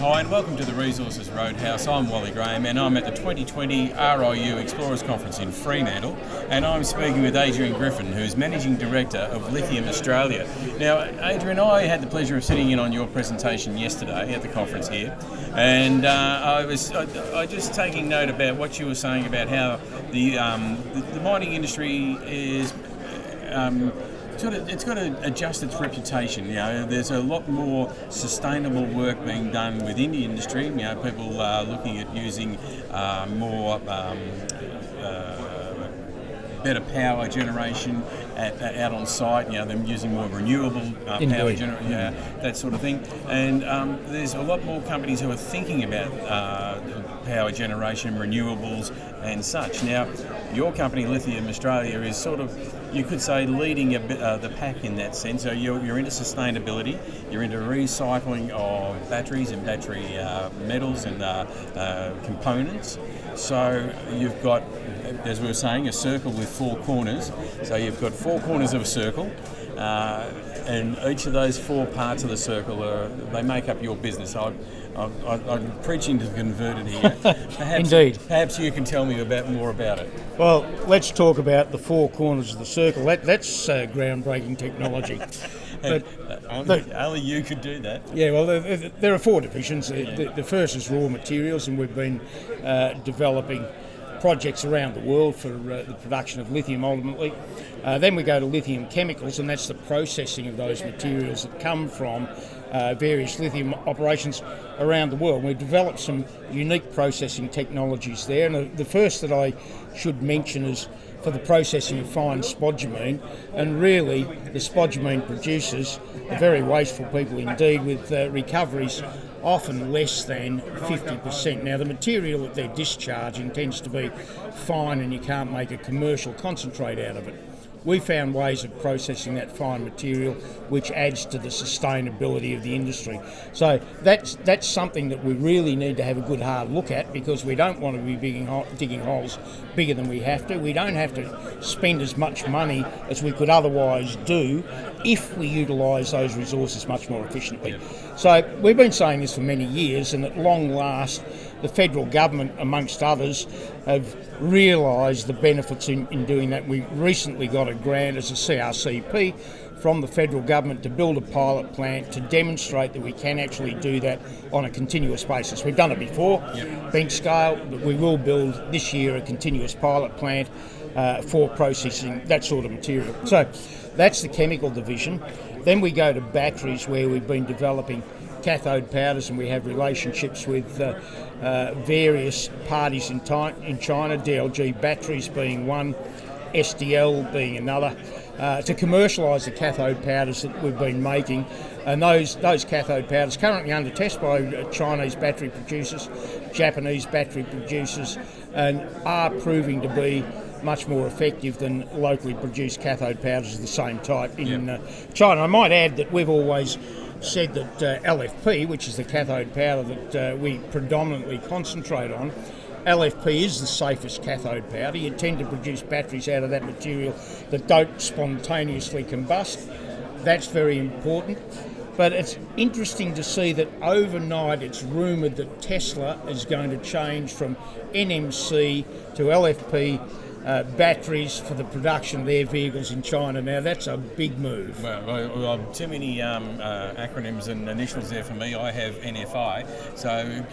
Hi and welcome to the Resources Roadhouse. I'm Wally Graham and I'm at the 2020 RIU Explorers Conference in Fremantle, and I'm speaking with Adrian Griffin, who's Managing Director of Lithium Australia. Now, Adrian, I had the pleasure of sitting in on your presentation yesterday at the conference here, and I just taking note about what you were saying about how the mining industry is it's got to adjust its reputation. You know, there's a lot more sustainable work being done within the industry. You know, people are looking at using more better power generation out on site. You know, them using more renewable power generation, that sort of thing. And there's a lot more companies who are thinking about power generation, renewables, and such. Now, your company, Lithium Australia, is sort of, you could say, leading the pack in that sense. So you're into sustainability, you're into recycling of batteries and battery metals and components. So you've got, as we were saying, a circle with four corners. So you've got four corners of a circle, and each of those four parts of the circle they make up your business. I'm preaching to the converted here. Indeed. Perhaps you can tell me more about it. Well, let's talk about the four corners of the circle. That's groundbreaking technology. But only you could do that. Yeah, well, there are four divisions. The first is raw materials, and we've been developing projects around the world for the production of lithium ultimately. Then we go to lithium chemicals, and that's the processing of those materials that come from various lithium operations around the world. We've developed some unique processing technologies there, and the first that I should mention is for the processing of fine spodumene, and really the spodumene producers are very wasteful people indeed, with recoveries often less than 50%. Now, the material that they're discharging tends to be fine and you can't make a commercial concentrate out of it. We found ways of processing that fine material which adds to the sustainability of the industry. So that's something that we really need to have a good hard look at, because we don't want to be digging holes bigger than we have to. We don't have to spend as much money as we could otherwise do if we utilise those resources much more efficiently. So we've been saying this for many years, and at long last the federal government, amongst others, have realised the benefits in doing that. We recently got a grant as a CRCP from the federal government to build a pilot plant to demonstrate that we can actually do that on a continuous basis. We've done it before, bench scale, but we will build this year a continuous pilot plant for processing that sort of material. So that's the chemical division. Then we go to batteries, where we've been developing cathode powders, and we have relationships with various parties in China, DLG Batteries being one, SDL being another, to commercialise the cathode powders that we've been making. And those cathode powders currently under test by Chinese battery producers, Japanese battery producers, and are proving to be much more effective than locally produced cathode powders of the same type in China. I might add that we've always said that LFP, which is the cathode powder that we predominantly concentrate on, LFP is the safest cathode powder. You tend to produce batteries out of that material that don't spontaneously combust. That's very important. But it's interesting to see that overnight it's rumoured that Tesla is going to change from NMC to LFP batteries for the production of their vehicles in China. Now, that's a big move. Well, too many acronyms and initials there for me. I have NFI, so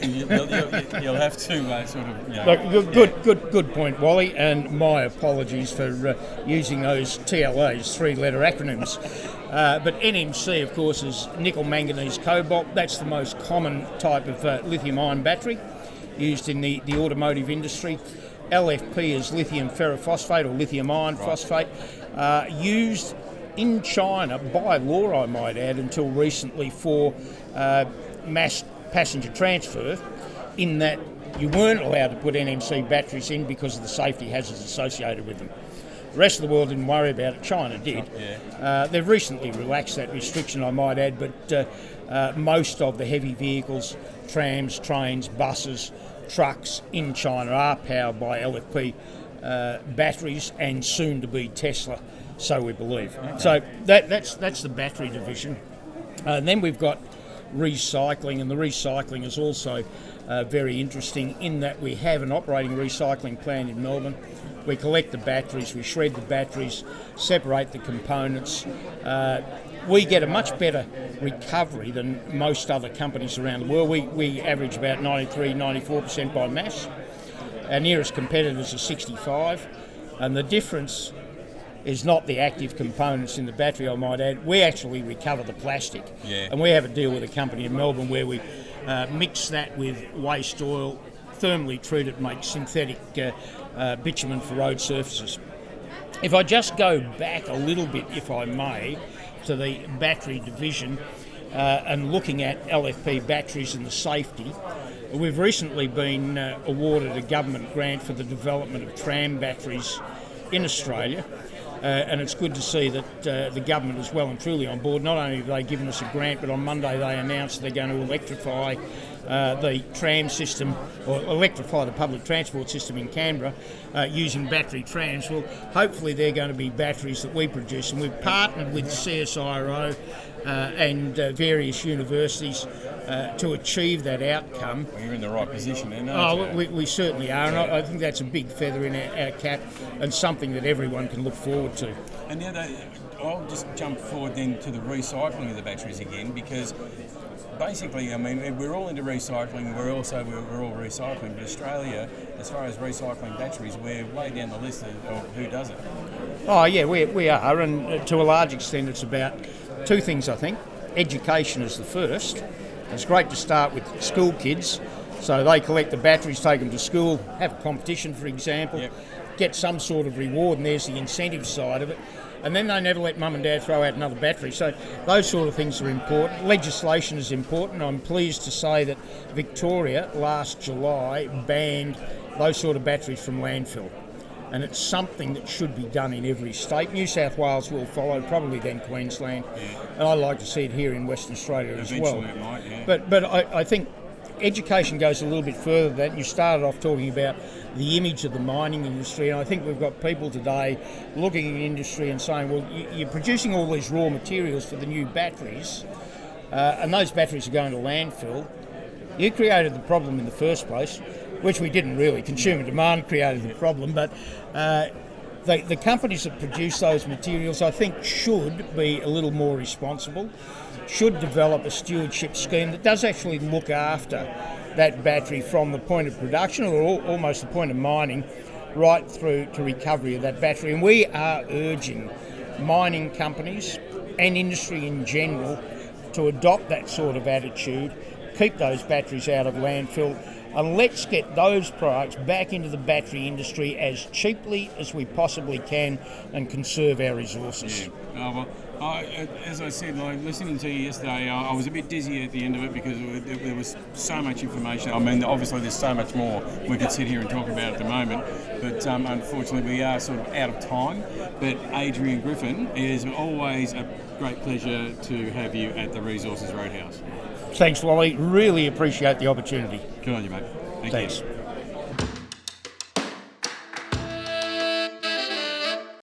you'll have to sort of... Good point, Wally, and my apologies for using those TLAs, three-letter acronyms. But NMC, of course, is nickel, manganese, cobalt. That's the most common type of lithium-ion battery used in the automotive industry. LFP is lithium ferrophosphate, or lithium iron phosphate, used in China by law, I might add, until recently for mass passenger transfer, in that you weren't allowed to put NMC batteries in because of the safety hazards associated with them. The rest of the world didn't worry about it. China did. They've recently relaxed that restriction, I might add, but most of the heavy vehicles, trams, trains, buses, trucks in China are powered by LFP batteries, and soon to be Tesla, so we believe. Okay. So that's the battery division. And then we've got recycling, and the recycling is also very interesting in that we have an operating recycling plant in Melbourne. We collect the batteries, we shred the batteries, separate the components. We get a much better recovery than most other companies around the world. We average about 93-94% by mass. Our nearest competitors are 65%, and the difference is not the active components in the battery, I might add. We actually recover the plastic. Yeah. And we have a deal with a company in Melbourne where we mix that with waste oil, thermally treat it, make synthetic bitumen for road surfaces. If I just go back a little bit, if I may, to the battery division and looking at LFP batteries and the safety, we've recently been awarded a government grant for the development of tram batteries in Australia. And it's good to see that the government is well and truly on board. Not only have they given us a grant, but on Monday they announced they're going to electrify the tram system, or electrify the public transport system in Canberra using battery trams. Well, hopefully they're going to be batteries that we produce, and we've partnered with CSIRO and various universities to achieve that outcome. Well, you're in the right position then, aren't you? We certainly are, and I think that's a big feather in our cap and something that everyone can look forward to. And now I'll just jump forward then to the recycling of the batteries again, because basically, I mean, we're all into recycling, we're all recycling, but Australia, as far as recycling batteries, we're way down the list of who does it. Oh yeah, we are, and to a large extent it's about two things, I think. Education is the first. It's great to start with school kids, so they collect the batteries, take them to school, have a competition, for example, Yep. get some sort of reward, and there's the incentive side of it. And then they never let mum and dad throw out another battery. So those sort of things are important. Legislation is important. I'm pleased to say that Victoria last July banned those sort of batteries from landfill. And it's something that should be done in every state. New South Wales will follow, probably then Queensland. Yeah. And I'd like to see it here in Western Australia as well. Eventually it might, yeah. But I think education goes a little bit further than that. You started off talking about the image of the mining industry, and I think we've got people today looking at the industry and saying, well, you're producing all these raw materials for the new batteries, and those batteries are going to landfill. You created the problem in the first place, which we didn't really. Consumer demand created the problem, but the companies that produce those materials, I think, should be a little more responsible, should develop a stewardship scheme that does actually look after that battery from the point of production, or almost the point of mining, right through to recovery of that battery. And we are urging mining companies and industry in general to adopt that sort of attitude, keep those batteries out of landfill, and let's get those products back into the battery industry as cheaply as we possibly can and conserve our resources. Yeah. As I said, listening to you yesterday, I was a bit dizzy at the end of it because there was so much information. I mean, obviously there's so much more we could sit here and talk about at the moment, but unfortunately we are sort of out of time. But Adrian Griffin, it is always a great pleasure to have you at the Resources Roadhouse. Thanks, Wally. Really appreciate the opportunity. Good on you, mate. Thank Thanks. you.